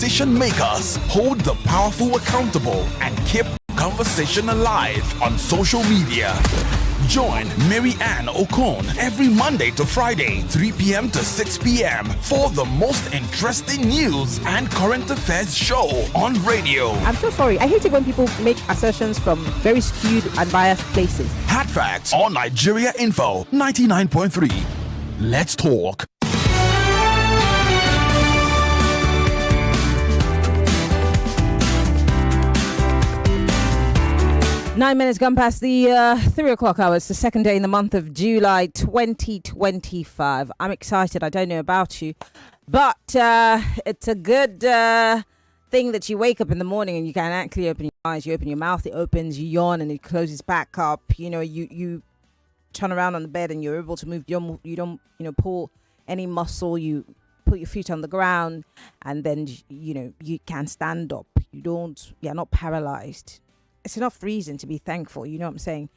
decision makers, hold the powerful accountable, and keep conversation alive on social media. Join Maryann Okon every Monday to Friday, 3 p.m. to 6 p.m. for the most interesting news and current affairs show on radio. I'm so sorry. I hate it when people make assertions from very skewed and biased places. Hard Facts on Nigeria Info 99.3. Let's talk. 9 minutes gone past the 3 o'clock hour. It's the second day in the month of July 2025. I'm excited. I don't know about you, but it's a good thing that you wake up in the morning and you can actually open your eyes. You open your mouth, it opens, you yawn, and it closes back up. You know, you turn around on the bed and you're able to move. You don't pull any muscle. You put your feet on the ground, and then you can stand up. You're not paralyzed. It's enough reason to be thankful. You know what I'm saying?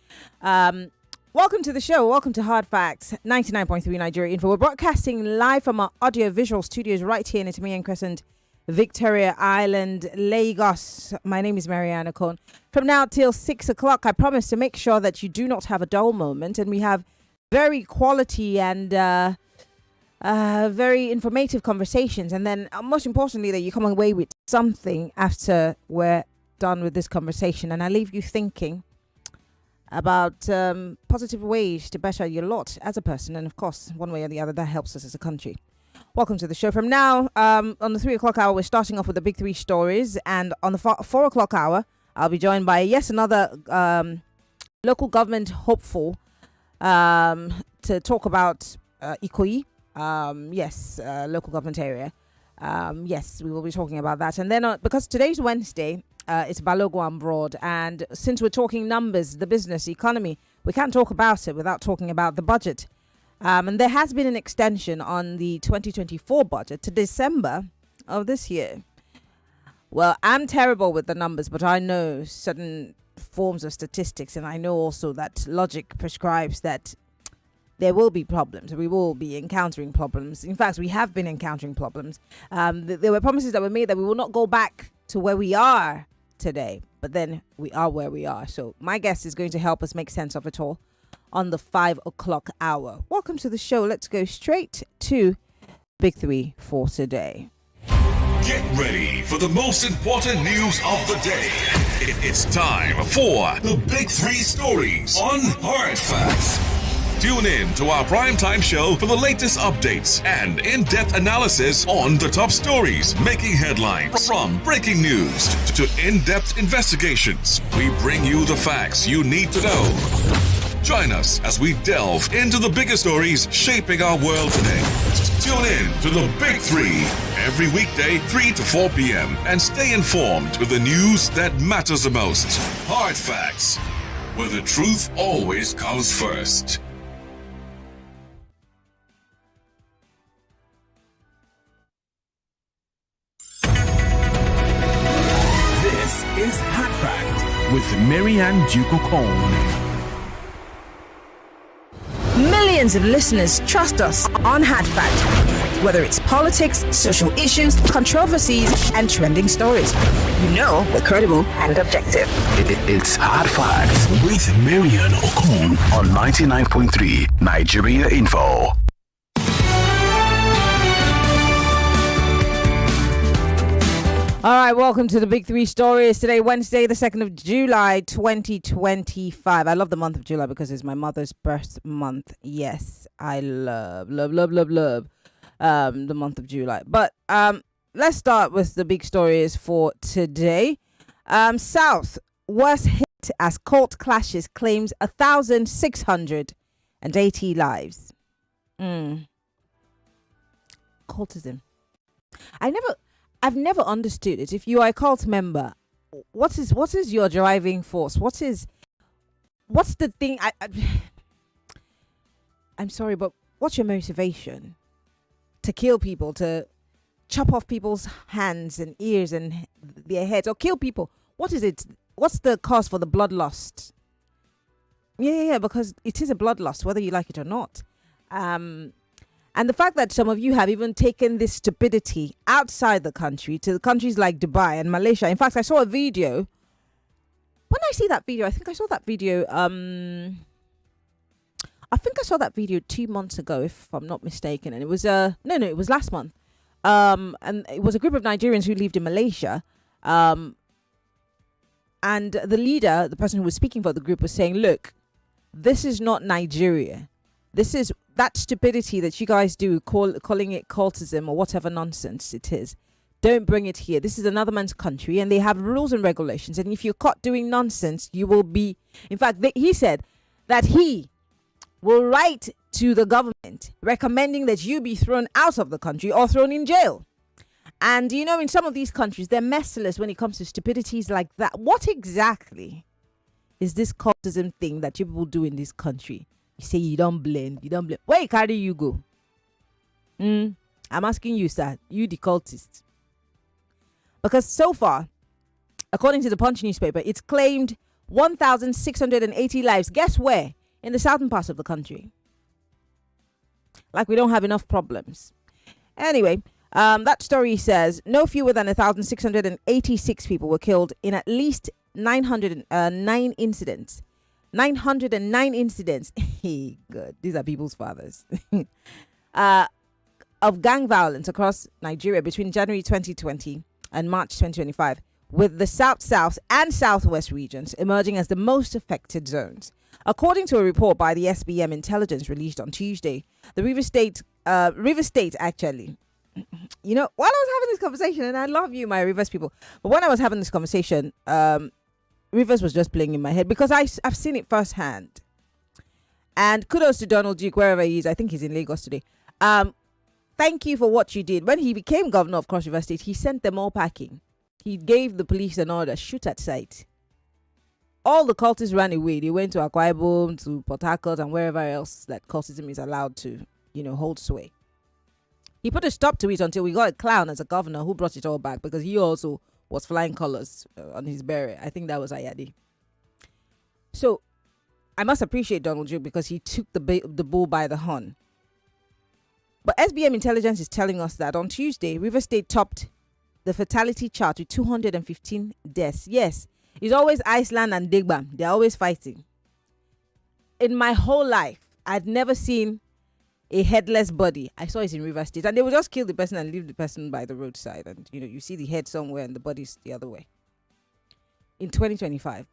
Welcome to the show. Welcome to Hard Facts, 99.3 Nigeria Info. We're broadcasting live from our audio-visual studios right here in Itimian Crescent, Victoria Island, Lagos. My name is Maryann Okon. From now till 6 o'clock, I promise to make sure that you do not have a dull moment. And we have very quality and very informative conversations. And then most importantly, that you come away with something after we're done with this conversation, and I leave you thinking about positive ways to better your lot as a person, and of course one way or the other that helps us as a country. Welcome to the show. From now on the 3 o'clock hour, we're starting off with the big three stories, and on the 4 o'clock hour I'll be joined by another local government hopeful to talk about Ikoyi. Local government area. Yes, we will be talking about that. And then because today's Wednesday, it's Balogun and Broad, and since we're talking numbers, the business, the economy, we can't talk about it without talking about the budget. And there has been an extension on the 2024 budget to December of this year. Well, I'm terrible with the numbers, but I know certain forms of statistics, and I know also that logic prescribes that there will be problems. We will be encountering problems. In fact, we have been encountering problems. There were promises that were made that we will not go back to where we are today, but then we are where we are. So my guest is going to help us make sense of it all on the 5 o'clock hour. Welcome to the show. Let's go straight to Big Three for today. Get ready for the most important news of the day. It's time for the Big Three stories on Hard Facts. Tune in to our primetime show for the latest updates and in-depth analysis on the top stories making headlines. From breaking news to in-depth investigations, we bring you the facts you need to know. Join us as we delve into the biggest stories shaping our world today. Tune in to the Big Three every weekday, 3 to 4 p.m. and stay informed with the news that matters the most. Hard Facts, where the truth always comes first. Is Hard Fact with Maryann Okon. Millions of listeners trust us on Hard Fact. Whether it's politics, social issues, controversies, and trending stories, you know we're credible and objective. It's Hard Facts with Maryann Okon on 99.3 Nigeria Info. All right, welcome to the Big Three stories. Today, Wednesday, the 2nd of July, 2025. I love the month of July because it's my mother's birth month. Yes, I love the month of July. But let's start with the big stories for today. South, worst hit as cult clashes claims 1,680 lives. Cultism. I've never understood it. If you are a cult member, what is your driving force? What's the thing? I'm sorry, but what's your motivation? To kill people, to chop off people's hands and ears and their heads, or kill people? What is it? What's the cause for the bloodlust? Yeah, because it is a bloodlust, whether you like it or not. And the fact that some of you have even taken this stupidity outside the country to countries like Dubai and Malaysia. In fact, I saw a video. When I see that video, I think I saw that video. I think I saw that video 2 months ago, if I'm not mistaken. And it was no, it was last month. And it was a group of Nigerians who lived in Malaysia. And the leader, the person who was speaking for the group, was saying, look, this is not Nigeria. This is that stupidity that you guys do, calling it cultism or whatever nonsense it is. Don't bring it here. This is another man's country and they have rules and regulations. And if you're caught doing nonsense, you will be... In fact, he said that he will write to the government recommending that you be thrown out of the country or thrown in jail. And, you know, in some of these countries, they're merciless when it comes to stupidities like that. What exactly is this cultism thing that you people do in this country? You say you don't blend. Where carry you go? I'm asking you, sir. You the cultist. Because so far, according to the Punch newspaper, it's claimed 1,680 lives. Guess where? In the southern parts of the country. Like we don't have enough problems. Anyway, that story says no fewer than 1,686 people were killed in at least 909 incidents. 909 incidents. Good. These are people's fathers. Of gang violence across Nigeria between January 2020 and March 2025, with the South and Southwest regions emerging as the most affected zones. According to a report by the SBM Intelligence released on Tuesday, the River State actually, you know, while I was having this conversation, and I love you, my Rivers people, but when I was having this conversation, Rivers was just playing in my head because I've seen it firsthand. And kudos to Donald Duke, wherever he is. I think he's in Lagos today. Thank you for what you did. When he became governor of Cross River State, he sent them all packing. He gave the police an order, shoot at sight. All the cultists ran away. They went to Akwa Ibom, to Port Harcourt, and wherever else that cultism is allowed to, you know, hold sway. He put a stop to it until we got a clown as a governor who brought it all back, because he also was flying colors on his beret. I think that was Ayadi. So I must appreciate Donald Duke because he took the bull by the horn. But SBM Intelligence is telling us that on Tuesday, River State topped the fatality chart with 215 deaths. Yes, it's always Iceland and Digbam. They're always fighting. In my whole life, I'd never seen a headless body. I saw it in River State, and they would just kill the person and leave the person by the roadside, and you know, you see the head somewhere and the body's the other way. In 2025,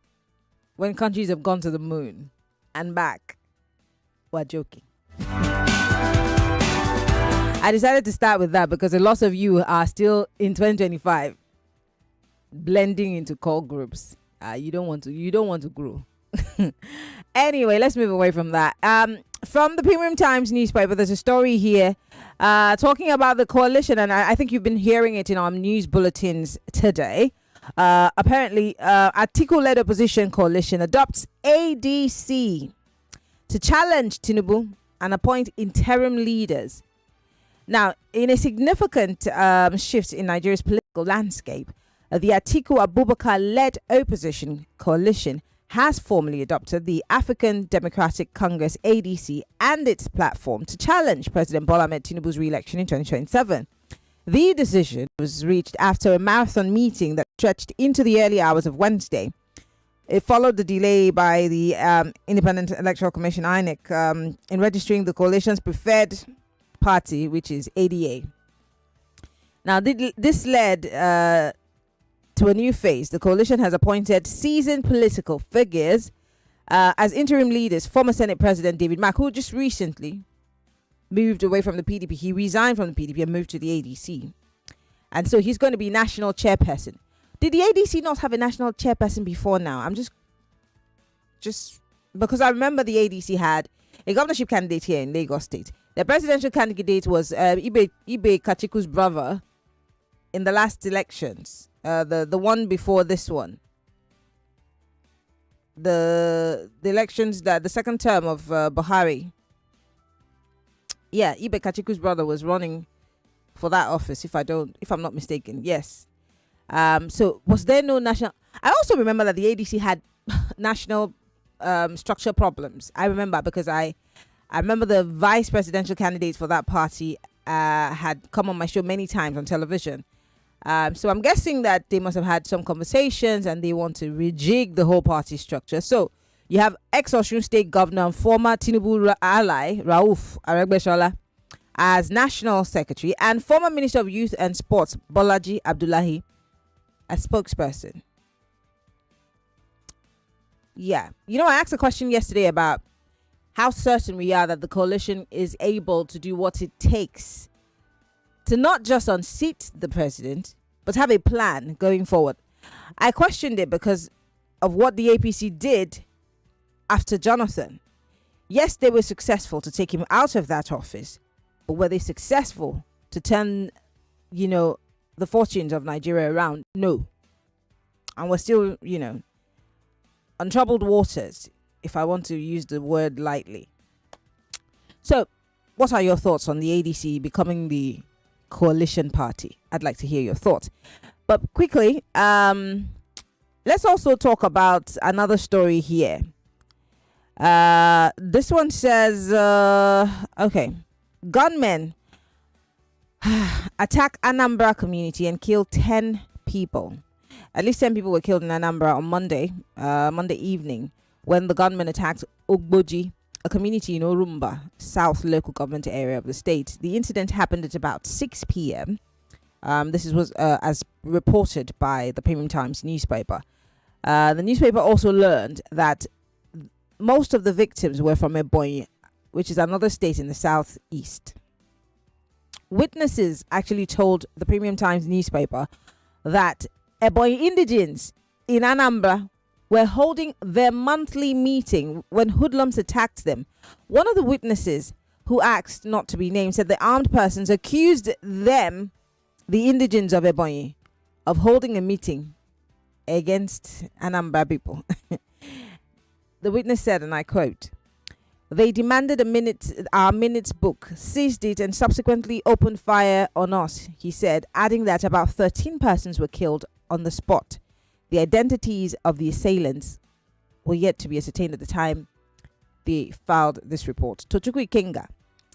when countries have gone to the moon and back, we're joking. I decided to start with that because a lot of you are still in 2025 blending into cult groups. You don't want to grow. Anyway, let's move away from that. From the Premium Times newspaper, there's a story here talking about the coalition, and I think you've been hearing it in our news bulletins today. Apparently, Atiku-led opposition coalition adopts ADC to challenge Tinubu and appoint interim leaders. Now, in a significant shift in Nigeria's political landscape, the Atiku Abubakar-led opposition coalition has formally adopted the African Democratic Congress ADC and its platform to challenge President Bola Ahmed Tinubu's re-election in 2027. The decision was reached after a marathon meeting that stretched into the early hours of Wednesday. It followed the delay by the Independent Electoral Commission, INEC, in registering the coalition's preferred party, which is ADA. Now, this led to a new phase. The coalition has appointed seasoned political figures as interim leaders. Former Senate President David Mack, who just recently moved away from the PDP. He resigned from the PDP and moved to the ADC. And so he's going to be national chairperson. Did the ADC not have a national chairperson before now? I'm just because I remember the ADC had a governorship candidate here in Lagos State. The presidential candidate was Ibe Kachiku's brother in the last elections. The one before this one. The elections, that the second term of Buhari. Yeah, Ibe Kachiku's brother was running for that office, if I'm not mistaken. Yes. So was there no national? I also remember that the ADC had national structure problems. I remember because I I remember the vice presidential candidates for that party had come on my show many times on television. So I'm guessing that they must have had some conversations and they want to rejig the whole party structure. So you have ex-Osun State Governor and former Tinubu ally, Rauf Aregbesola, as National Secretary, and former Minister of Youth and Sports, Bolaji Abdullahi, as spokesperson. Yeah. You know, I asked a question yesterday about how certain we are that the coalition is able to do what it takes to not just unseat the president, but have a plan going forward. I questioned it because of what the APC did after Jonathan. Yes, they were successful to take him out of that office, but were they successful to turn, the fortunes of Nigeria around? No. And we're still, on troubled waters, if I want to use the word lightly. So, what are your thoughts on the ADC becoming the coalition party? I'd like to hear your thoughts. But quickly, let's also talk about another story here. This one says, gunmen attack Anambra community and kill 10 people. At least 10 people were killed in Anambra on Monday evening, when the gunmen attacked Ogboji, a community in Orumba, South local government area of the state. The incident happened at about 6 p.m. This was as reported by the Premium Times newspaper. The newspaper also learned that most of the victims were from Ebonyi, which is another state in the southeast. Witnesses actually told the Premium Times newspaper that Ebonyi indigents in Anambra were holding their monthly meeting when hoodlums attacked them. One of the witnesses, who asked not to be named, said the armed persons accused them, the indigents of Ebonyi, of holding a meeting against Anambra people. The witness said, and I quote, "They demanded our minutes book, seized it, and subsequently opened fire on us," he said, adding that about 13 persons were killed on the spot. The identities of the assailants were yet to be ascertained at the time they filed this report. Tochukwu Ikenga,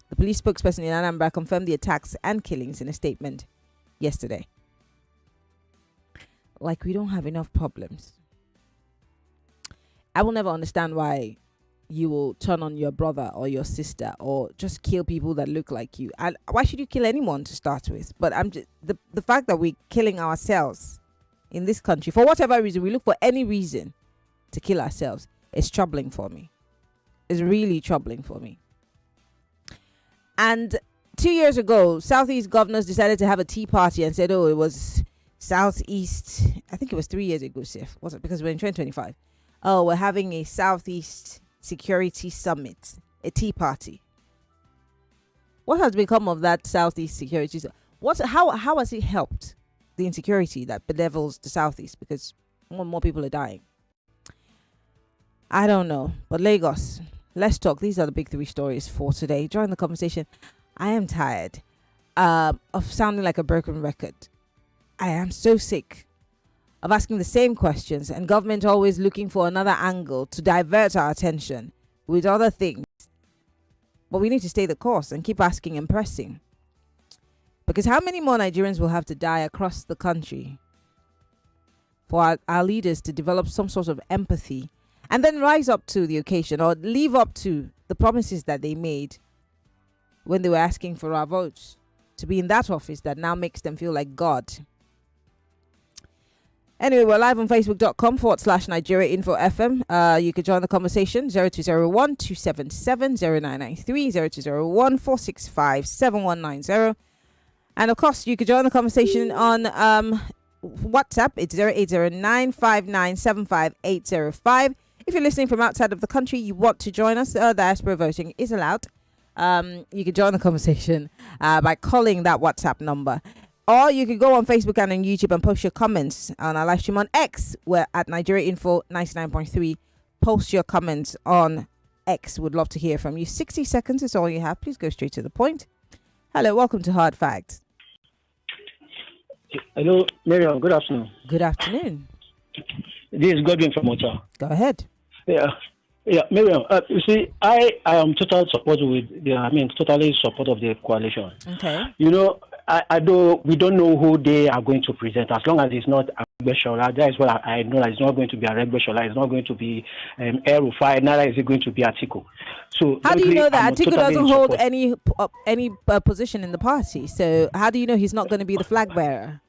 the police spokesperson in Anambra, confirmed the attacks and killings in a statement yesterday. Like we don't have enough problems. I will never understand why you will turn on your brother or your sister or just kill people that look like you. And why should you kill anyone to start with? But I'm just, the fact that we're killing ourselves in this country, for whatever reason, we look for any reason to kill ourselves. It's troubling for me. It's really troubling for me. And 2 years ago, South East governors decided to have a tea party and said, oh, it was South East. I think it was 3 years ago, Sif. Was it? Because we're in 2025. Oh, we're having a South East Security Summit, a tea party. What has become of that South East Security? How has it helped the insecurity that bedevils the Southeast? Because more and more people are dying. I don't know. But Lagos, let's talk. These are the big three stories for today. Join the conversation. I am tired of sounding like a broken record. I am so sick of asking the same questions and government always looking for another angle to divert our attention with other things. But we need to stay the course and keep asking and pressing. Because how many more Nigerians will have to die across the country for our leaders to develop some sort of empathy and then rise up to the occasion or live up to the promises that they made when they were asking for our votes, to be in that office that now makes them feel like God? Anyway, we're live on facebook.com/Nigeria Info FM. You can join the conversation 0201 277 0993 0201 465 7190. And of course, you can join the conversation on WhatsApp. It's 0809 5975805. If you're listening from outside of the country, you want to join us, diaspora voting is allowed. You can join the conversation by calling that WhatsApp number. Or you can go on Facebook and on YouTube and post your comments on our live stream on X. We're at Nigeria Info 99.3. Post your comments on X. Would love to hear from you. 60 seconds is all you have. Please go straight to the point. Hello, welcome to Hard Facts. Hello, Maryann. Good afternoon. Good afternoon. This is Godwin from Ocha. Go ahead. Yeah. Yeah, Miriam. You see, I am totally support totally support of the coalition. Okay. You know, I do. We don't know who they are going to present. As long as it's not Aregbesola, that is what I know. That it's not going to be Aregbesola. It's not going to be El Rufai. Neither is it going to be Atiku. So How do you know that Atiku totally doesn't hold any position in the party? So how do you know he's not going to be the flag bearer?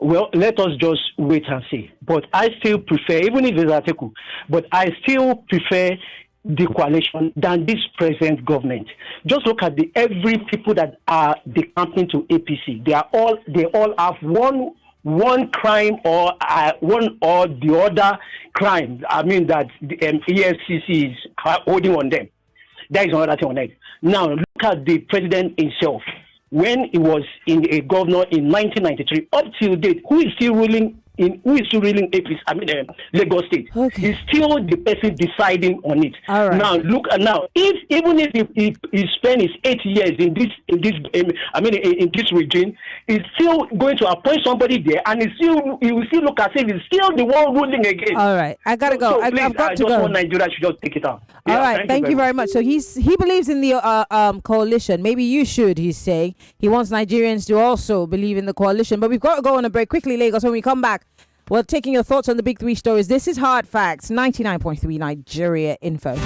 Well, let us just wait and see. But I still prefer, even if it's Atiku, but I still prefer the coalition than this present government. Just look at every people that are decamping to APC. They all have one crime or one or the other crime. I mean that the EFCC is holding on them. That is another thing on it. Now look at the president himself. When he was in a governor in 1993, up till date, who is still ruling APC? Lagos State. Okay. Is still the person deciding on it. All right. Now look now. Even if he spent his 8 years in this region, he's still going to appoint somebody there, and he will still look as if he's still the one ruling again. All right, I gotta go. Please, I've got I to just go. want Nigeria to just take it out. All right, thank you very much. So he believes in the coalition. Maybe you should. He's saying he wants Nigerians to also believe in the coalition. But we've got to go on a break quickly, Lagos. When we come back, we're taking your thoughts on the big three stories. This is Hard Facts, 99.3 Nigeria Info.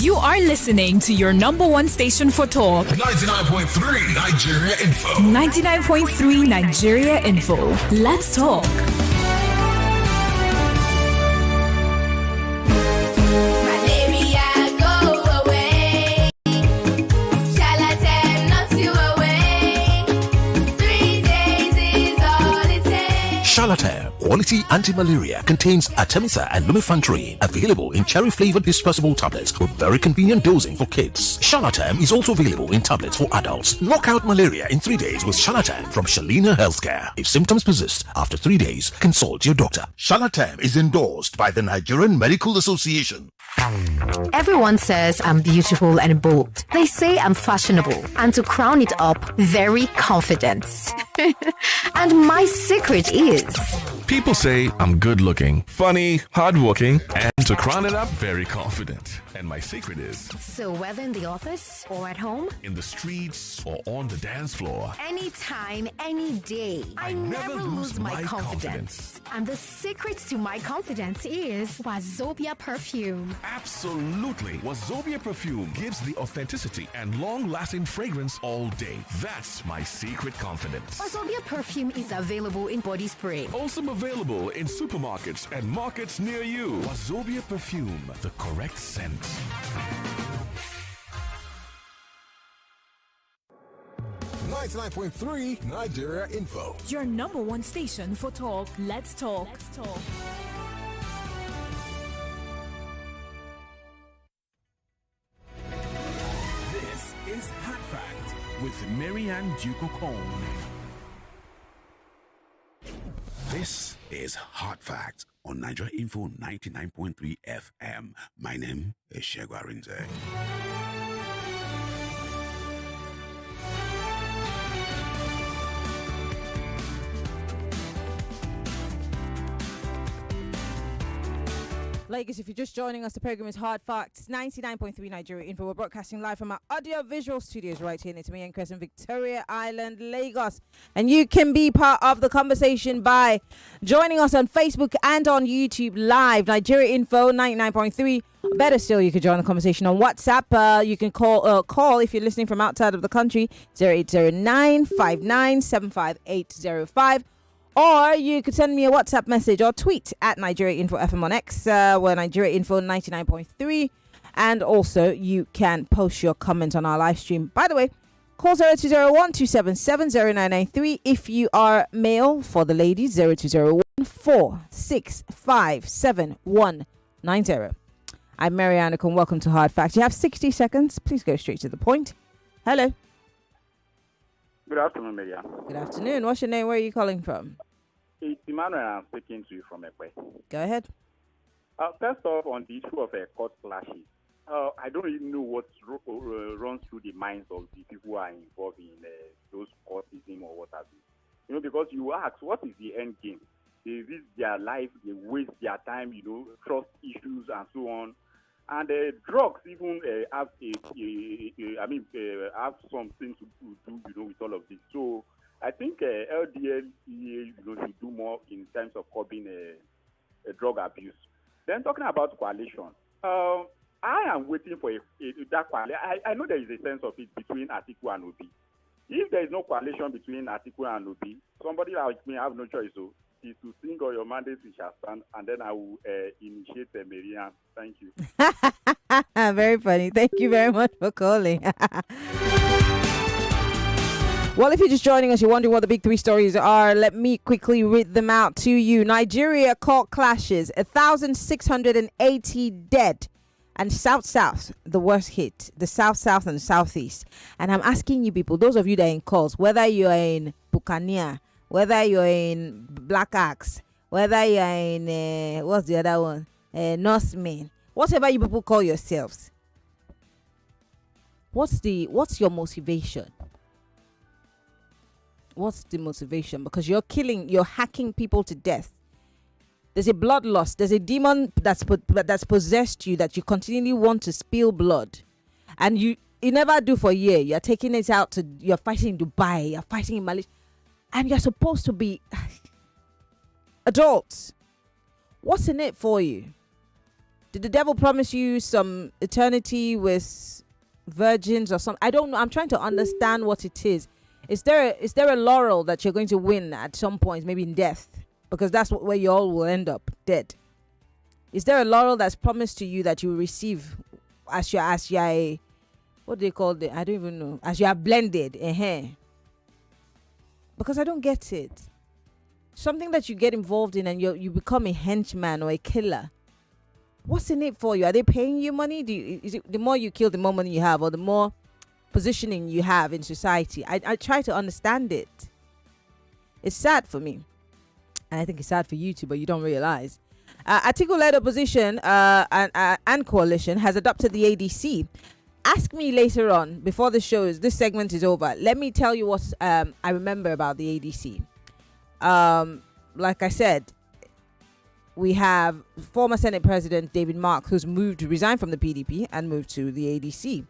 You are listening to your number one station for talk. 99.3 Nigeria Info. 99.3 Nigeria Info. Let's talk. Charlatan Quality Anti-Malaria contains Artemether and lumefantrine, available in cherry-flavored dispersible tablets with very convenient dosing for kids. Charlatan is also available in tablets for adults. Knock out malaria in 3 days with Charlatan from Shalina Healthcare. If symptoms persist after 3 days, consult your doctor. Charlatan is endorsed by the Nigerian Medical Association. Everyone says I'm beautiful and bold. They say I'm fashionable, and to crown it up, very confident. And my secret is... People say I'm good looking, funny, hardworking, and to crown it up, very confident. And my secret is... So whether in the office or at home, in the streets or on the dance floor, anytime, any day, I never lose my confidence. And the secret to my confidence is Wazobia perfume. absolutely. Wazobia perfume gives the authenticity and long-lasting fragrance all day. That's my secret confidence. Wazobia perfume is available in body spray. Also available in supermarkets and markets near you. Wazobia perfume, the correct scent. .3 Nigeria Info. Your number one station for talk. Let's talk. Let's talk. This is Hot Fact with Maryann Okon. This is Hot Fact on Nigeria Info 99.3 FM. My name is Shegwa Rinze. Lagos, if you're just joining us, the program is Hard Facts, 99.3 Nigeria Info. We're broadcasting live from our audio-visual studios right here in Italy Crescent, Victoria Island, Lagos. And you can be part of the conversation by joining us on Facebook and on YouTube live, Nigeria Info 99.3. Better still, you could join the conversation on WhatsApp. You can call if you're listening from outside of the country, 0809 5975 Or you could send me a WhatsApp message or tweet at Nigeria Info FM on X, where Nigeria Info 99.3. And also, you can post your comments on our live stream. By the way, call 0201-277-0993 if you are male. For the ladies, 0201-465-7190. I'm Maryann Okon. Welcome to Hard Facts. You have 60 seconds. Please go straight to the point. Hello. Good afternoon, Media. Good afternoon. What's your name? Where are you calling from? It's Emmanuel. I'm speaking to you from Ekwe. Go ahead. First off, on the issue of court clashes, I don't really know what runs through the minds of the people who are involved in those courtism or what have you. because you ask, what is the end game? They risk their life, they waste their time, trust issues and so on. And drugs even have have something to do, with all of this. So I think LDLEA, should do more in terms of curbing drug abuse. Then talking about coalition, I am waiting for that coalition. I know there is a sense of it between Atiku and Obi. If there is no coalition between Atiku and Obi, somebody like me, I have no choice. So is to sing all your mandates we shall stand, and then I will initiate Maryann. Thank you. Very funny. Thank you very much for calling. Well, if you're just joining us, you're wondering what the big three stories are, let me quickly read them out to you. Nigeria court clashes, 1,680 dead. And South, the worst hit. The South and the Southeast. And I'm asking you people, those of you that are in calls, whether you're in Buccaneer, whether you're in Black Axe, whether you're in, what's the other one? Northman. Whatever you people call yourselves. What's your motivation? What's the motivation? Because you're hacking people to death. There's a bloodlust. There's a demon that's possessed you, that you continually want to spill blood, and you never do for a year. You're taking it out you're fighting in Dubai, you're fighting in Malaysia, and you're supposed to be adults. What's in it for you? Did the devil promise you some eternity with virgins or something? I don't know. I'm trying to understand what it is. Is there a laurel that you're going to win at some point, maybe in death? Because that's where you all will end up, dead. Is there a laurel that's promised to you that you will receive as you what do they call it? I don't even know. As you are blended. Because I don't get it. Something that you get involved in and you become a henchman or a killer. What's in it for you? Are they paying you money? Is it the more you kill, the more money you have, or the more positioning you have in society? I try to understand it. It's sad for me. And I think it's sad for you too, but you don't realize. Atiku-led opposition and coalition has adopted the ADC. Ask me later on, before this segment is over. Let me tell you what I remember about the ADC. Like I said, we have former Senate President David Mark, who's resigned from the PDP and moved to the ADC.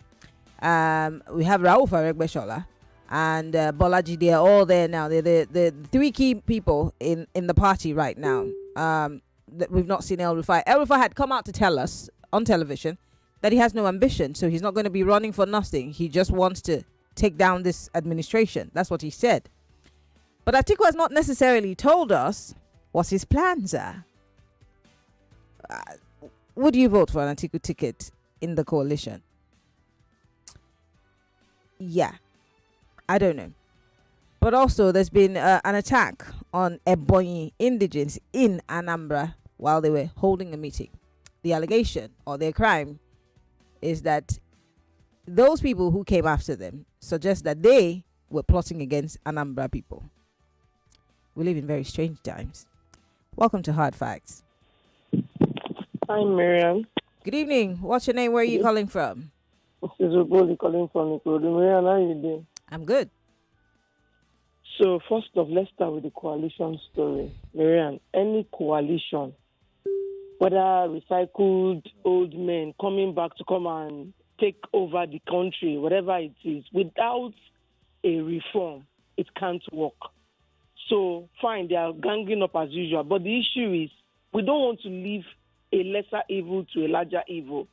We have Rauf Aregbesola and Bolaji. They are all there now. They're the three key people in the party right now. That we've not seen El Rufai. El Rufai had come out to tell us on television that he has no ambition, so he's not going to be running for nothing. He just wants to take down this administration. That's what he said. But Atiku has not necessarily told us what his plans are. Would you vote for an Atiku ticket in the coalition? Yeah, I don't know. But also, there's been an attack on Ebonyi indigents in Anambra while they were holding a meeting. The allegation or their crime is that those people who came after them suggest that they were plotting against Anambra people. We live in very strange times. Welcome to Hard Facts. Hi, Maryann. Good evening. What's your name? Where are you calling from? This is Oboli calling from Ikorodu. Maryann, how are you doing? I'm good. So, first off, let's start with the coalition story. Maryann, any coalition, whether recycled old men coming back to come and take over the country, whatever it is, without a reform, it can't work. So, fine, they are ganging up as usual. But the issue is, we don't want to leave a lesser evil to a larger evil.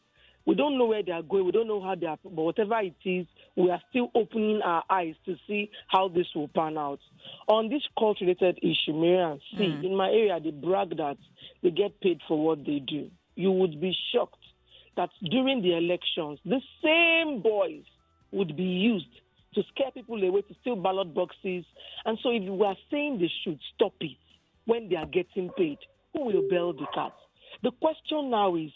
We don't know where they are going. We don't know how they are. But whatever it is, we are still opening our eyes to see how this will pan out. On this cult-related issue, Maryann, in my area, they brag that they get paid for what they do. You would be shocked that during the elections, the same boys would be used to scare people away, to steal ballot boxes. And so if we are saying they should stop it when they are getting paid, who will bail the cat? The question now is,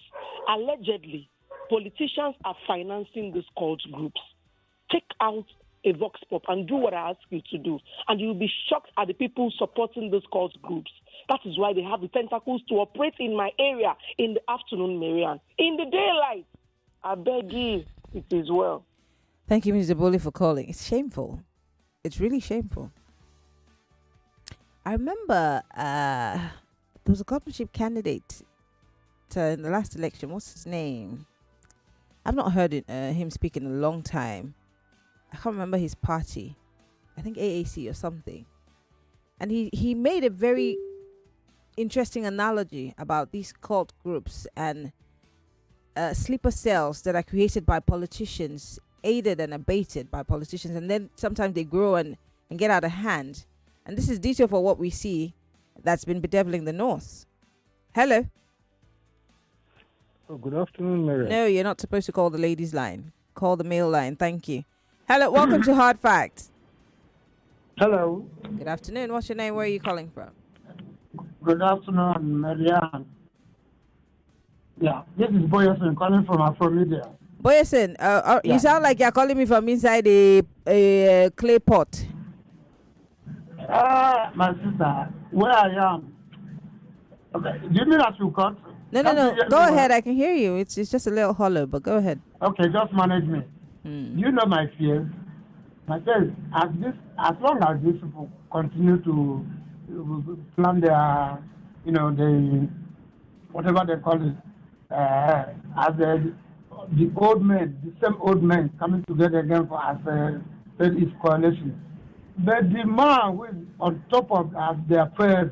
allegedly, politicians are financing these cult groups. Take out a vox pop and do what I ask you to do, and you'll be shocked at the people supporting those cult groups. That is why they have the tentacles to operate in my area in the afternoon, Maryann. In the daylight, I beg you, it is well. Thank you, Mr. Boli, for calling. It's shameful. It's really shameful. I remember there was a governorship candidate in the last election. What's his name? I've not heard him speak in a long time. I can't remember his party. I think AAC or something. And he made a very interesting analogy about these cult groups and sleeper cells that are created by politicians, aided and abated by politicians, and then sometimes they grow and get out of hand. And this is detail for what we see that's been bedeviling the North. Hello. Oh, good afternoon, Mary. No, you're not supposed to call the ladies' line. Call the male line. Thank you. Hello, welcome to Hard Facts. Hello. Good afternoon. What's your name? Where are you calling from? Good afternoon, Maryann. Yeah, this is Boyerson calling from Afromedia. Boyerson, you sound like you're calling me from inside a clay pot. My sister, where I am. Okay, do you mean that you cut? No. Go ahead. I can hear you. It's just a little hollow, but go ahead. Okay, just manage me. You know my fears. My fears, as long as these people continue to plan their, the whatever they call it, as the old men, the same old men coming together again for as a South East coalition. But the man who is on top of their prayers,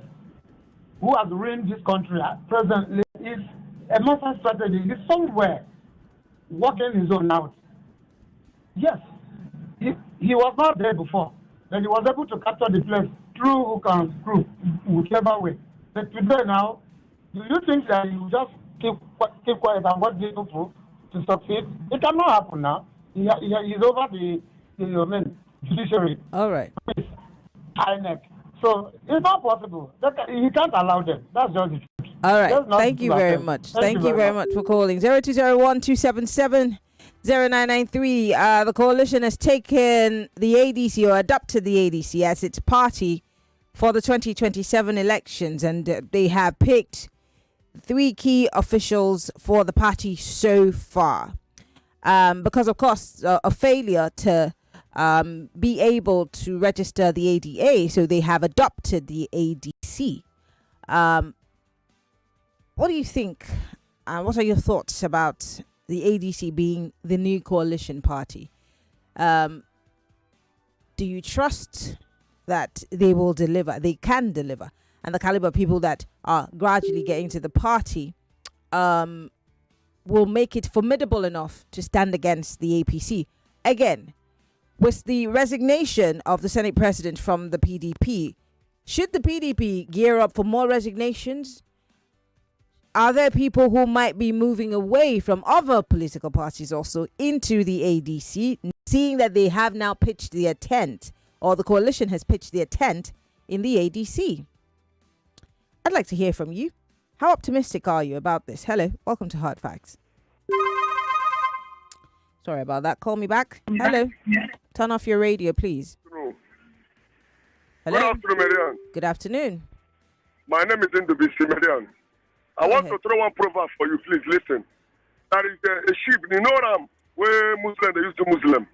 who has ruined this country presently, is a master strategy. He's somewhere working his own out. Yes, he was not there before, but he was able to capture the place through hook and screw, whichever way. But today now, do you think that you just keep quiet and watch these people to succeed? It cannot happen now. He's over the judiciary. All right. INEC. So it's not possible. You can't allow them. That's just the truth. All right. Thank you very much. Thank you very much for calling. 0201-277-0993. The coalition has taken the ADC or adopted the ADC as its party for the 2027 elections, and they have picked 3 key officials for the party so far. Because, of course, a failure to be able to register the ADA, so they have adopted the ADC. What do you think? What are your thoughts about the ADC being the new coalition party? Do you trust that they will deliver? They can deliver, and the caliber of people that are gradually getting to the party will make it formidable enough to stand against the APC again. With the resignation of the Senate president from the PDP, should the PDP gear up for more resignations? Are there people who might be moving away from other political parties also into the ADC, seeing that they have now pitched their tent, or the coalition has pitched their tent in the ADC? I'd like to hear from you. How optimistic are you about this? Hello, welcome to Hard Facts. Sorry about that. Call me back. Hello. Turn off your radio, please. Hello. Hello. Good afternoon, Maryann. Good afternoon. My name is Indubisi, Maryann. I want to throw one proverb for you, please listen. That is a sheep. You know ram, where Muslim they used to Muslim.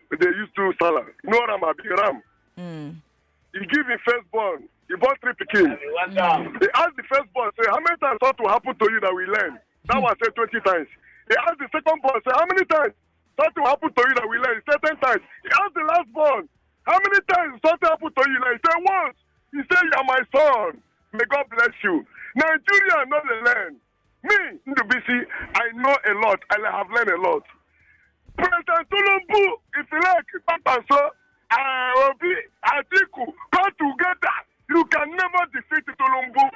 They used to Salah. You know ram, a big ram. He give him firstborn. He bought 3 pikin. They asked the firstborn, say, how many times something will happen to you that we learn? That one said 20 times. They asked the second born, say, how many times something will happen to you that we learn? He said 10 times. He asked the last born, how many times something happened to you? He said once. He said, you are my son. May God bless you. Nigeria know the land. Me, Ndubisi, I know a lot. I have learned a lot. President Tulumbu, if you like, Papanso, Obi, Atiku, come together. You can never defeat Tulumbu.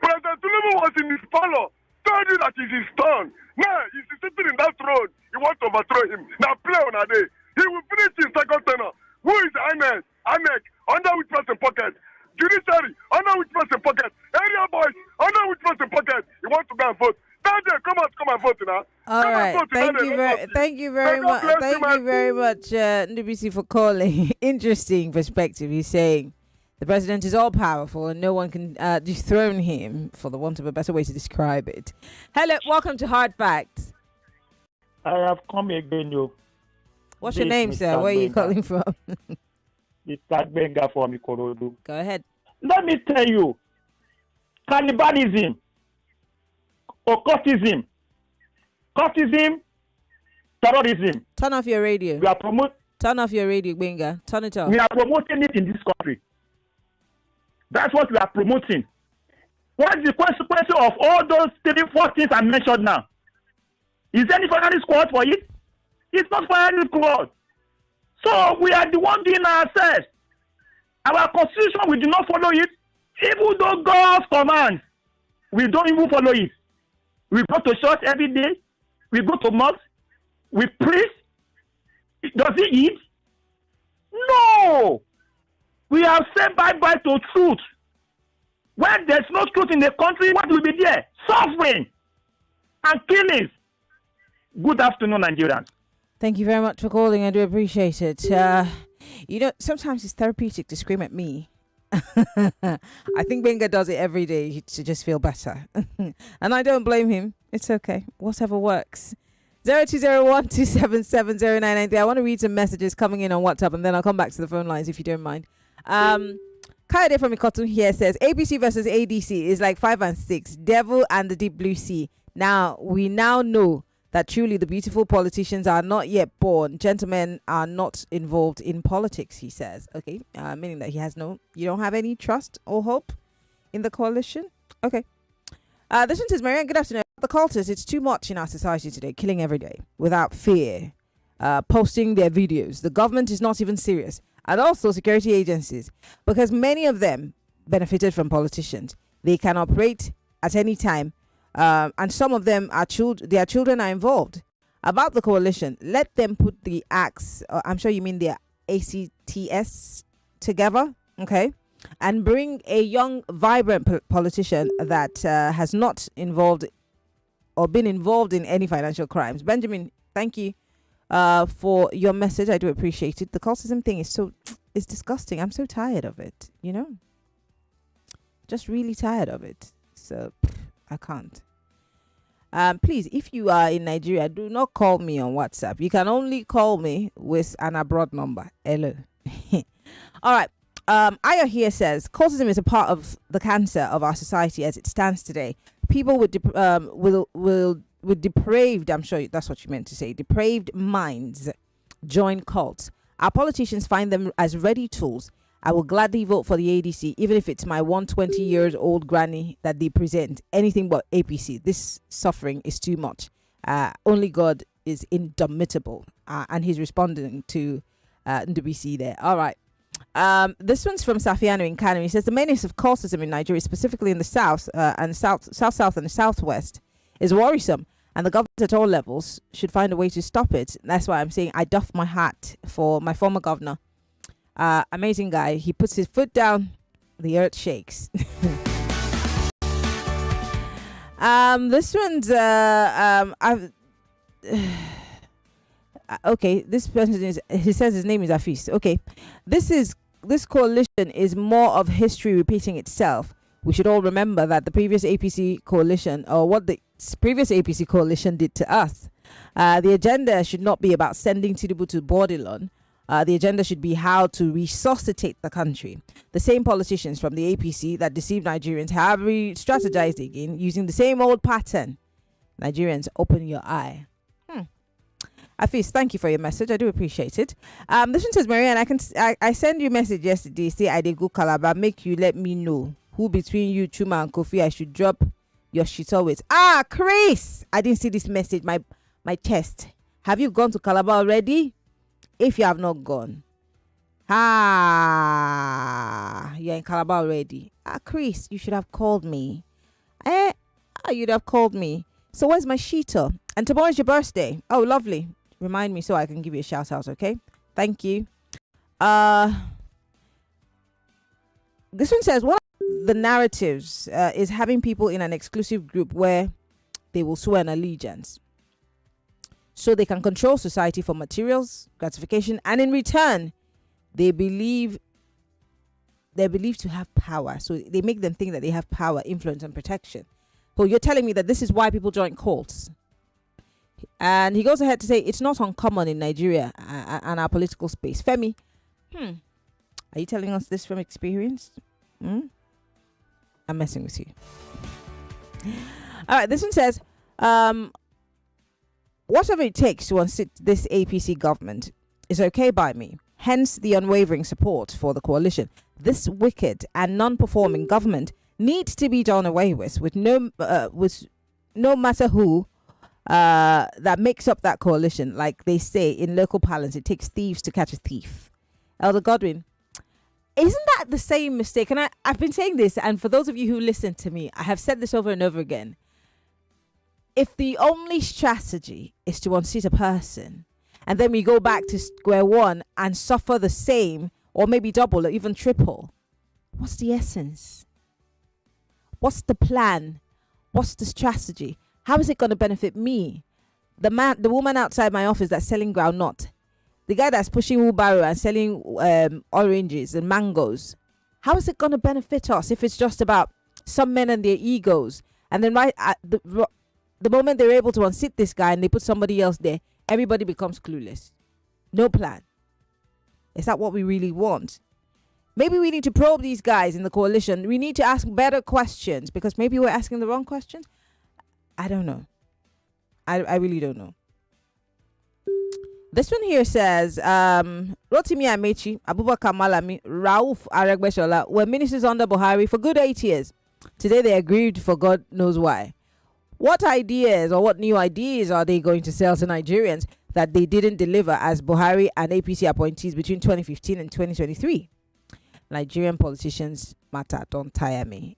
President Tulumbu was in his parlor, told you that it's his turn. Now, he's sitting in that throne. You want to overthrow him. Now, play on a day. He will finish his second tenure. Who is INEC? INEC, under which person pocket? Judiciary, under which person pocket? Area boys, under which person pocket? You want to go and vote? Now, come and vote now. All right. Thank you very much. Thank you very much, Ndubisi, for calling. Interesting perspective. He's saying the president is all powerful and no one can dethrone him, for the want of a better way to describe it. Hello, welcome to Hard Facts. I have come again, you. What's your name, sir? Where are you calling from? It's Benga from Ikorodu. Go ahead. Let me tell you, cannibalism, occultism, terrorism. Turn off your radio. Turn off your radio, Benga. Turn it off. We are promoting it in this country. That's what we are promoting. What is the consequence of all those 3-4 things I mentioned now? Is there any final squad for it? It's not final squad. So we are the one doing ourselves. Our constitution, we do not follow it. Even though God's commands, we don't even follow it. We go to church every day. We go to mosque. We preach. Does he eat? No. We have said bye-bye to truth. When there's no truth in the country, what will be there? Suffering and killings. Good afternoon, Nigerians. Thank you very much for calling. I do appreciate it. Sometimes it's therapeutic to scream at me. I think Benga does it every day to just feel better. And I don't blame him. It's okay. Whatever works. 0201277099. I want to read some messages coming in on WhatsApp and then I'll come back to the phone lines if you don't mind. Kaide from Ikotu here says APC versus ADC is like 5 and 6, devil and the deep blue sea. We now know that truly the beautiful politicians are not yet born. Gentlemen are not involved in politics, he says. Okay, meaning that you don't have any trust or hope in the coalition. Okay. This one says, Maryann, good afternoon. The cultists, it's too much in our society today, killing every day without fear, posting their videos. The government is not even serious. And also security agencies, because many of them benefited from politicians. They can operate at any time, and some of them are their children are involved. About the coalition, let them put the acts, I'm sure you mean their ACTS, together, okay? And bring a young, vibrant politician that has not involved or been involved in any financial crimes. Benjamin, thank you for your message. I do appreciate it. The cultism thing is it's disgusting. I'm so tired of it, just really tired of it. So I can't. Please, if you are in Nigeria, do not call me on WhatsApp. You can only call me with an abroad number. Hello. All right. Aya here says cultism is a part of the cancer of our society as it stands today. People with depraved, I'm sure that's what you meant to say, depraved minds join cults. Our politicians find them as ready tools. I will gladly vote for the ADC, even if it's my 120-year-old granny that they present. Anything but APC. This suffering is too much. Only God is indomitable. And he's responding to NWC there. All right. This one's from Safiano in Kano. He says the menace of cultism in Nigeria, specifically in the south and south and the southwest, is worrisome, and the government at all levels should find a way to stop it. That's why I'm saying I doff my hat for my former governor. Amazing guy. He puts his foot down, the earth shakes. This one's okay. This person he says his name is Afis. Okay, this coalition is more of history repeating itself. We should all remember that the previous APC coalition, or what the previous APC coalition did to us. The agenda should not be about sending Tinubu to Babylon. The agenda should be how to resuscitate the country. The same politicians from the APC that deceived Nigerians have re-strategized again using the same old pattern. Nigerians, open your eye. Afis, thank you for your message. I do appreciate it. This one says, Maryann, I send you a message yesterday. Say I did go Calabar. Make you let me know who between you, Chuma and Kofi, I should drop your shit with. Chris, I didn't see this message. My chest. Have you gone to Calabar already? If you have not gone, you're in Calabar already. Chris, you should have called me. You'd have called me. So where's my shito? And tomorrow's your birthday. Oh, lovely. Remind me so I can give you a shout out, okay? Thank you. This one says, one of the narratives is having people in an exclusive group where they will swear an allegiance, so they can control society for materials, gratification, and in return, they're believed to have power. So they make them think that they have power, influence, and protection. So you're telling me that this is why people join cults. And he goes ahead to say it's not uncommon in Nigeria and our political space. Femi, are you telling us this from experience? I'm messing with you. All right, this one says, whatever it takes to unseat this APC government is okay by me. Hence the unwavering support for the coalition. This wicked and non-performing government needs to be done away with no matter who that makes up that coalition. Like they say in local parlance, it takes thieves to catch a thief. Elder Godwin, isn't that the same mistake? And I've been saying this, and for those of you who listen to me, I have said this over and over again. If the only strategy is to unseat a person, and then we go back to square one and suffer the same, or maybe double or even triple, what's the essence? What's the plan? What's the strategy? How is it going to benefit me? The woman outside my office that's selling groundnut, the guy that's pushing wheelbarrow and selling oranges and mangoes. How is it going to benefit us if it's just about some men and their egos? And then right at the moment they're able to unseat this guy and they put somebody else there, everybody becomes clueless. No plan. Is that what we really want? Maybe we need to probe these guys in the coalition. We need to ask better questions, because maybe we're asking the wrong questions. I don't know. I really don't know. This one here says, Rotimi Amechi, Abubakar Malami, Rauf Aregbesola were ministers under Buhari for good 8 years. Today they agreed for God knows why. What ideas or what new ideas are they going to sell to Nigerians that they didn't deliver as Buhari and APC appointees between 2015 and 2023? Nigerian politicians matter, don't tire me.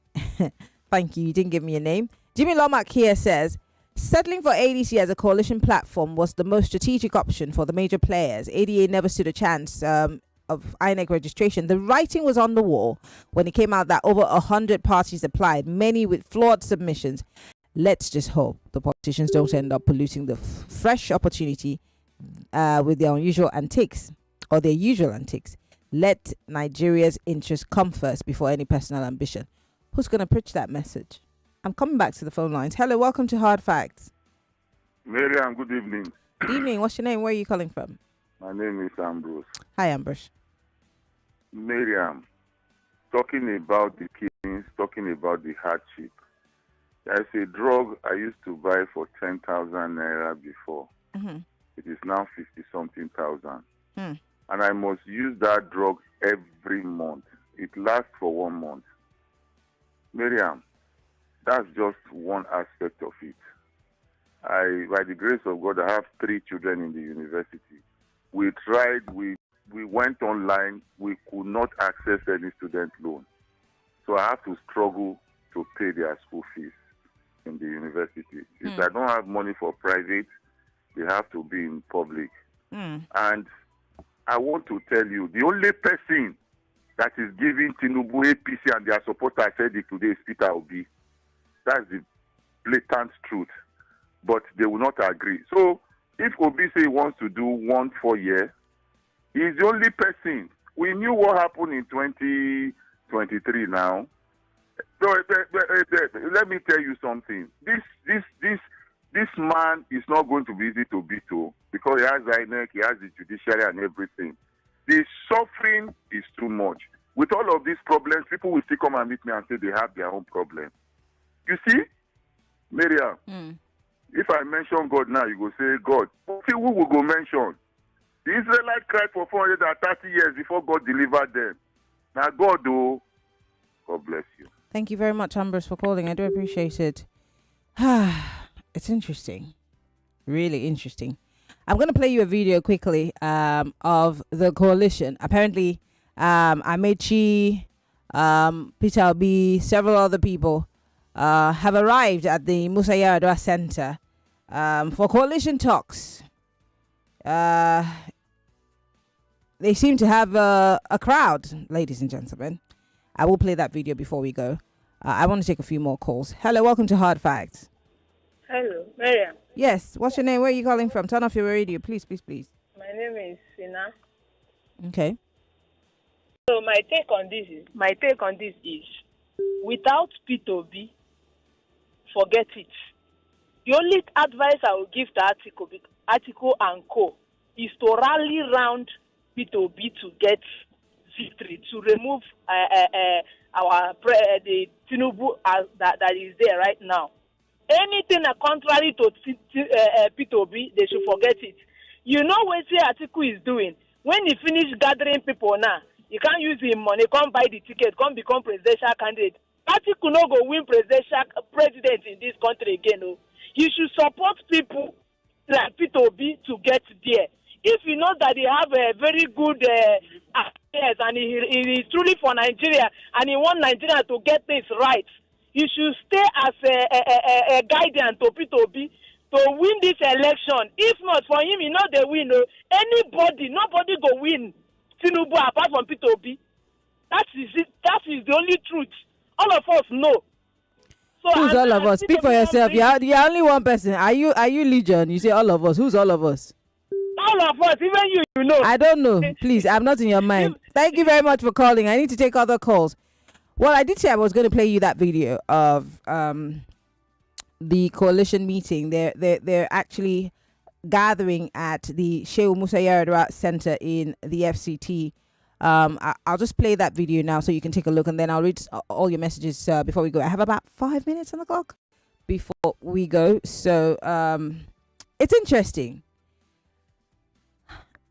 Thank you. You didn't give me a name. Jimmy Lomack here says, settling for ADC as a coalition platform was the most strategic option for the major players. ADA never stood a chance of INEC registration. The writing was on the wall when it came out that over 100 parties applied, many with flawed submissions. Let's just hope the politicians don't end up polluting the fresh opportunity with their unusual antics or their usual antics. Let Nigeria's interests come first before any personal ambition. Who's going to preach that message? I'm coming back to the phone lines. Hello, welcome to Hard Facts. Maryann, good evening. Good evening. What's your name? Where are you calling from? My name is Ambrose. Hi, Ambrose. Maryann, talking about the killings, talking about the hardship. There's a drug I used to buy for 10,000 naira before. Mm-hmm. It is now 50-something thousand. Mm. And I must use that drug every month. It lasts for 1 month. Maryann, that's just one aspect of it. By the grace of God, I have 3 children in the university. We tried, we went online, we could not access any student loan. So I have to struggle to pay their school fees in the university. If I don't have money for private, they have to be in public. And I want to tell you, the only person that is giving Tinubu, APC, and their supporters headache today is Peter Obi. That's the blatant truth. But they will not agree. So if Obi say he wants to do 1 4-year, he's the only person. We knew what happened in 2023 now. So let me tell you something. This man is not going to be easy to beat, because he has INEC, he has the judiciary and everything. The suffering is too much. With all of these problems, people will still come and meet me and say they have their own problem. You see, Maryann, if I mention God now, you go say God. See who will go mention? The Israelites cried for 430 years before God delivered them. Now God, God bless you. Thank you very much, Ambrose, for calling. I do appreciate it. It's interesting. Really interesting. I'm going to play you a video quickly of the coalition. Apparently, Amechi, Peter Obi, several other people have arrived at the Musa Yar'Adua Center for coalition talks. They seem to have a crowd, ladies and gentlemen. I will play that video before we go. I want to take a few more calls. Hello, welcome to Hard Facts. Hello, Maryann. Yes, what's your name? Where are you calling from? Turn off your radio, please, please, please. My name is Sina. Okay. So my take on this is, without P2B, forget it. The only advice I will give to Article and Co is to rally round P2B to get victory to remove the Tinubu that is there right now. Anything contrary to P2B, they should forget it. You know what the article is doing? When he finish gathering people now, he can't use his money, can't buy the ticket, can't become presidential candidate. Article no go win president in this country again. No. He should support people like P2B to get there. If you know that he have a very good affairs and he is truly for Nigeria and he want Nigeria to get things right, he should stay as a guardian to P2B to win this election. If not for him, you know they win. Nobody go win Tinubu apart from P2B. That is it. That is the only truth. All of us know. So who's all of us? Speak for yourself. You're only one person. Are you Legion? You say all of us. Who's all of us? All of us, even you know. I don't know. Please, I'm not in your mind. Thank you very much for calling. I need to take other calls. Well, I did say I was going to play you that video of the coalition meeting. They're actually gathering at the Shehu Musa Yaradua Center in the FCT. I'll just play that video now so you can take a look, and then I'll read all your messages before we go. I have about 5 minutes on the clock before we go. So it's interesting.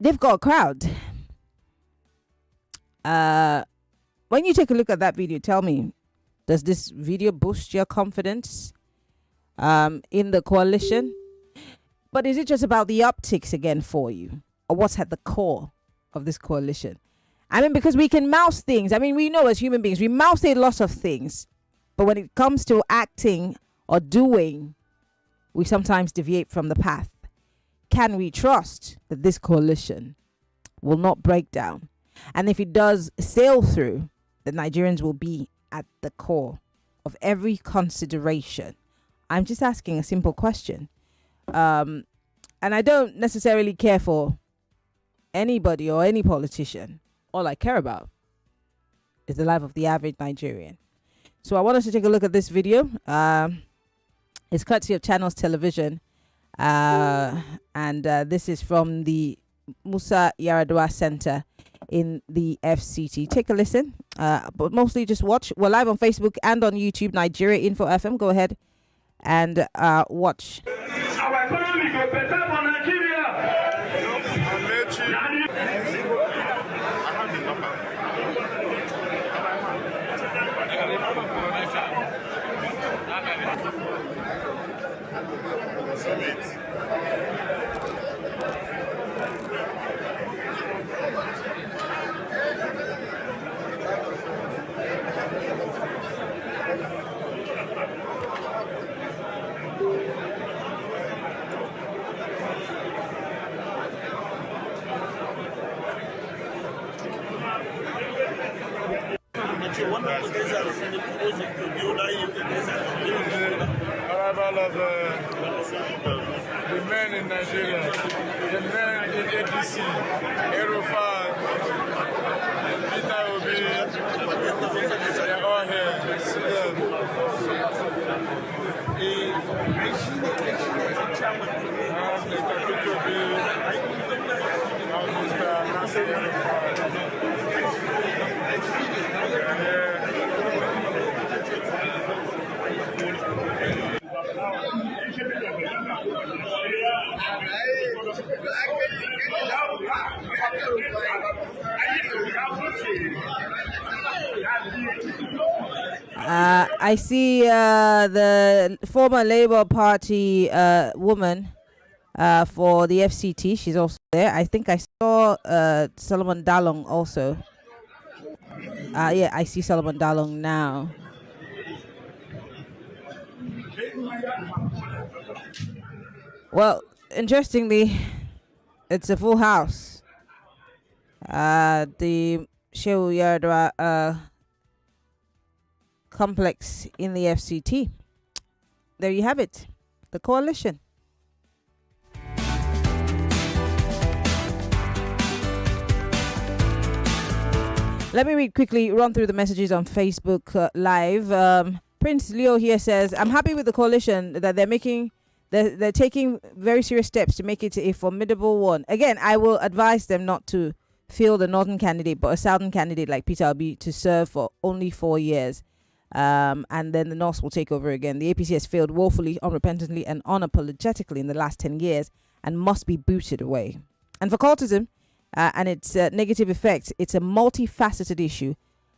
They've got a crowd. When you take a look at that video, tell me, does this video boost your confidence in the coalition? But is it just about the optics again for you? Or what's at the core of this coalition? I mean, because we can mouse things. I mean, we know as human beings, we mouse a lot of things. But when it comes to acting or doing, we sometimes deviate from the path. Can we trust that this coalition will not break down? And if it does sail through, the Nigerians will be at the core of every consideration. I'm just asking a simple question. And I don't necessarily care for anybody or any politician. All I care about is the life of the average Nigerian. So I want us to take a look at this video. It's courtesy of Channels Television. And this is from the Musa Yaradua Center in the FCT. Take a listen, but mostly just watch. We're live on Facebook and on YouTube, Nigeria Info FM. Go ahead and watch. Our economy go better for Nigeria. Arrival of the men in Nigeria, the men in APC, Erufan, Peter Obi, they are all here. See them. Mr. Peter Obi, Mr. Nancy Erufan. I see the former Labour Party woman for the FCT. She's also there. I think I saw Solomon Dalong also. Yeah, I see Solomon Dalong now. Well, interestingly, it's a full house. The Shehu Yaradua complex in the FCT. There you have it, the coalition. Let me run through the messages on Facebook Live. Prince Leo here says, I'm happy with the coalition that they're taking very serious steps to make it a formidable one. Again, I will advise them not to field a northern candidate, but a southern candidate like Peter Obi to serve for only 4 years. And then the North will take over again. The APC has failed woefully, unrepentantly, and unapologetically in the last 10 years and must be booted away. And for cultism and its negative effects, it's a multifaceted issue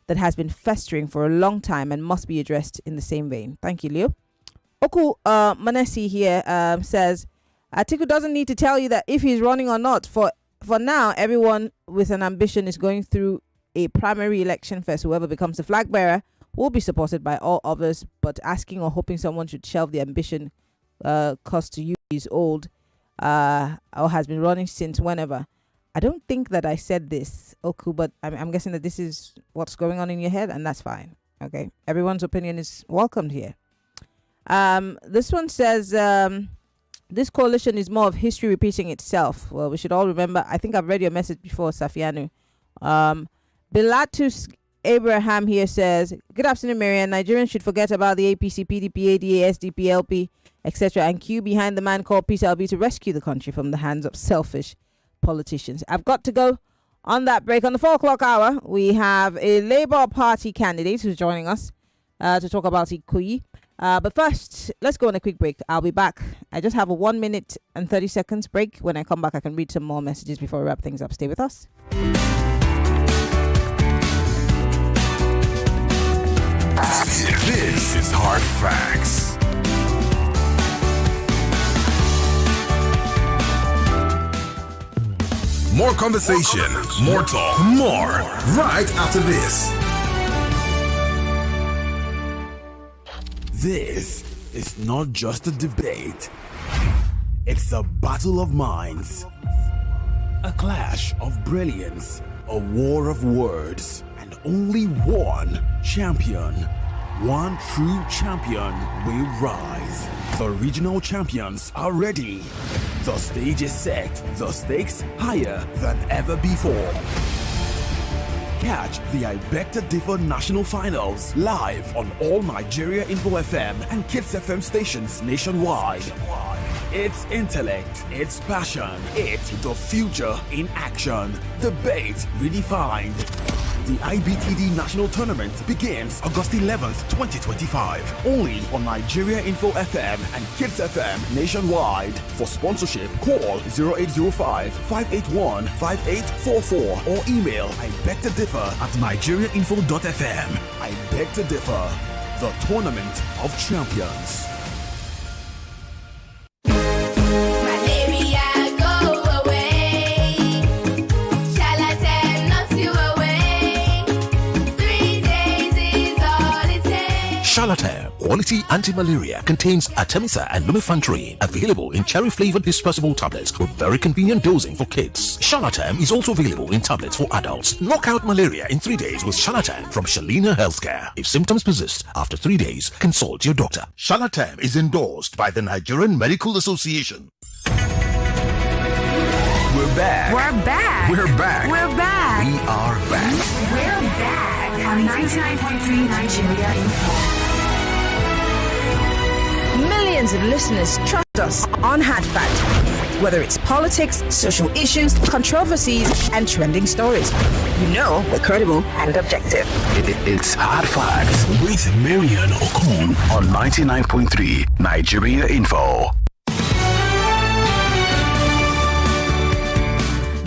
that has been festering for a long time and must be addressed in the same vein. Thank you, Leo. Oku Manesi here says, Atiku doesn't need to tell you that if he's running or not. For now, everyone with an ambition is going through a primary election first. Whoever becomes the flag bearer will be supported by all others, but asking or hoping someone should shelve the ambition cause to you is old or has been running since whenever. I don't think that I said this, Oku, but I'm guessing that this is what's going on in your head, and that's fine. Okay, everyone's opinion is welcomed here. This one says this coalition is more of history repeating itself. Well, we should all remember. I think I've read your message before, Safianu. Bilatus Abraham here says, good afternoon, Maryann. Nigerians should forget about the APC, PDP, ADA, SDP, LP, etc. and queue behind the man called Peter Obi to rescue the country from the hands of selfish politicians. I've got to go on that break. On the 4 o'clock hour, we have a Labour Party candidate who's joining us to talk about Ikoyi. But first, let's go on a quick break. I'll be back. I just have a 1 minute and 30 seconds break. When I come back, I can read some more messages before we wrap things up. Stay with us. This is Hard Facts. More conversation, more talk, more right after this. This is not just a debate. It's a battle of minds. A clash of brilliance. A war of words. And only one champion. One true champion will rise. The regional champions are ready. The stage is set. The stakes higher than ever before. Catch the I Beg to Differ National Finals live on all Nigeria Info FM and Kids FM stations nationwide. It's intellect, it's passion, it's the future in action. Debate redefined. The IBTD National Tournament begins August 11th, 2025. Only on Nigeria Info FM and Kids FM nationwide. For sponsorship, call 0805-581-5844 or email ibegtodiffer@nigeriainfo.fm. I Beg to Differ, the Tournament of Champions. Charlatan Quality Anti-Malaria contains Artemisa and lumefantrine, available in cherry-flavored dispersible tablets with very convenient dosing for kids. Charlatan is also available in tablets for adults. Knock out malaria in 3 days with Charlatan from Shalina Healthcare. If symptoms persist after 3 days, consult your doctor. Charlatan is endorsed by the Nigerian Medical Association. We're back. We're back. We're back. We're back. We are back. We're back on 99.3 Nigeria Info. Millions of listeners trust us on Hard Fact. Whether it's politics, social issues, controversies, and trending stories. You know we're credible and objective. It's Hard Facts with Maryann Okon on 99.3 Nigeria Info.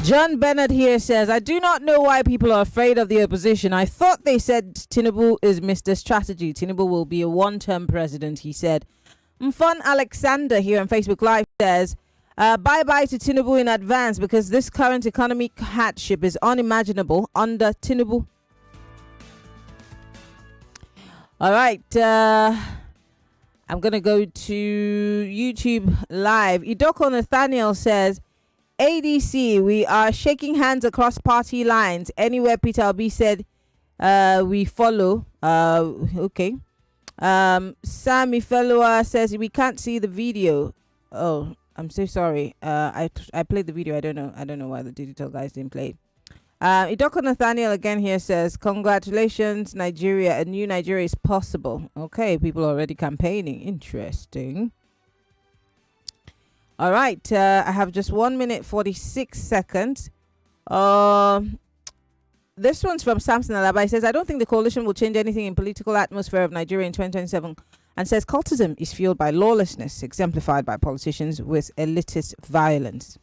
John Bennett here says, I do not know why people are afraid of the opposition. I thought they said Tinubu is Mr. Strategy. Tinubu will be a one-term president, he said. Mfun Alexander here on Facebook Live says, bye-bye to Tinubu in advance because this current economic hardship is unimaginable under Tinubu. All right. I'm going to go to YouTube Live. Idoko Nathaniel says, ADC, we are shaking hands across party lines. Anywhere Peter Obi said we follow. Okay. Sammy Fellowa says we can't see the video. Oh, I'm so sorry. I played the video. I don't know why the digital guys didn't play it. Idoko Nathaniel again here says, congratulations, Nigeria. A new Nigeria is possible. Okay, people are already campaigning. Interesting. All right, I have just 1 minute 46 seconds This one's from Samson Alaba. He says, I don't think the coalition will change anything in political atmosphere of Nigeria in 2027, and says cultism is fueled by lawlessness, exemplified by politicians with elitist violence.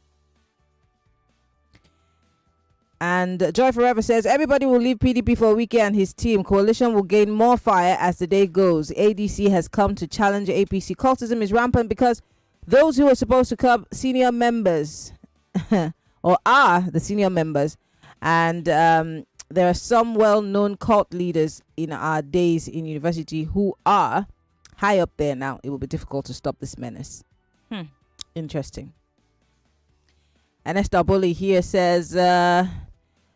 And Joy Forever says, everybody will leave PDP for a weekend and his team. Coalition will gain more fire as the day goes. ADC has come to challenge APC. Cultism is rampant because those who are supposed to curb senior members or are the senior members, and there are some well-known cult leaders in our days in university who are high up there now. It will be difficult to stop this menace. Interesting. And Esther Bully here says,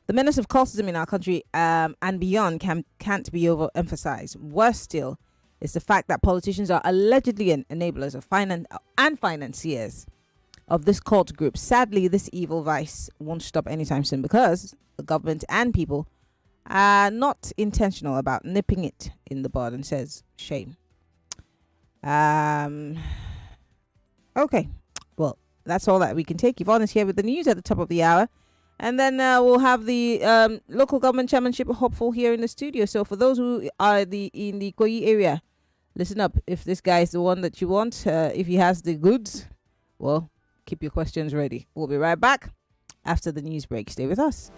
the menace of cultism in our country and beyond can't be overemphasized. Worse still is the fact that politicians are allegedly enablers of and financiers of this cult group. Sadly, this evil vice won't stop anytime soon because the government and people are not intentional about nipping it in the bud, and says, shame. Okay, well, that's all that we can take. Yvonne is here with the news at the top of the hour. And then we'll have the local government chairmanship hopeful here in the studio. So for those who are in the Koyi area, listen up. If this guy is the one that you want, if he has the goods, well, keep your questions ready. We'll be right back after the news break. Stay with us.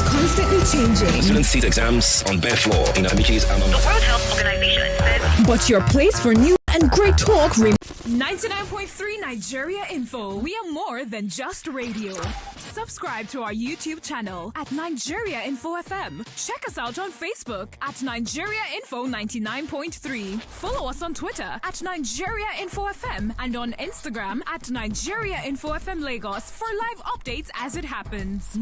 Constantly changing. Student seat exams on bare floor in Amichi's Anambra. The World Health Organization says. But your place for new and great talk. 99.3 Nigeria Info. We are more than just radio. Subscribe to our YouTube channel at Nigeria Info FM. Check us out on Facebook at Nigeria Info 99.3. Follow us on Twitter at Nigeria Info FM and on Instagram at Nigeria Info FM Lagos for live updates as it happens.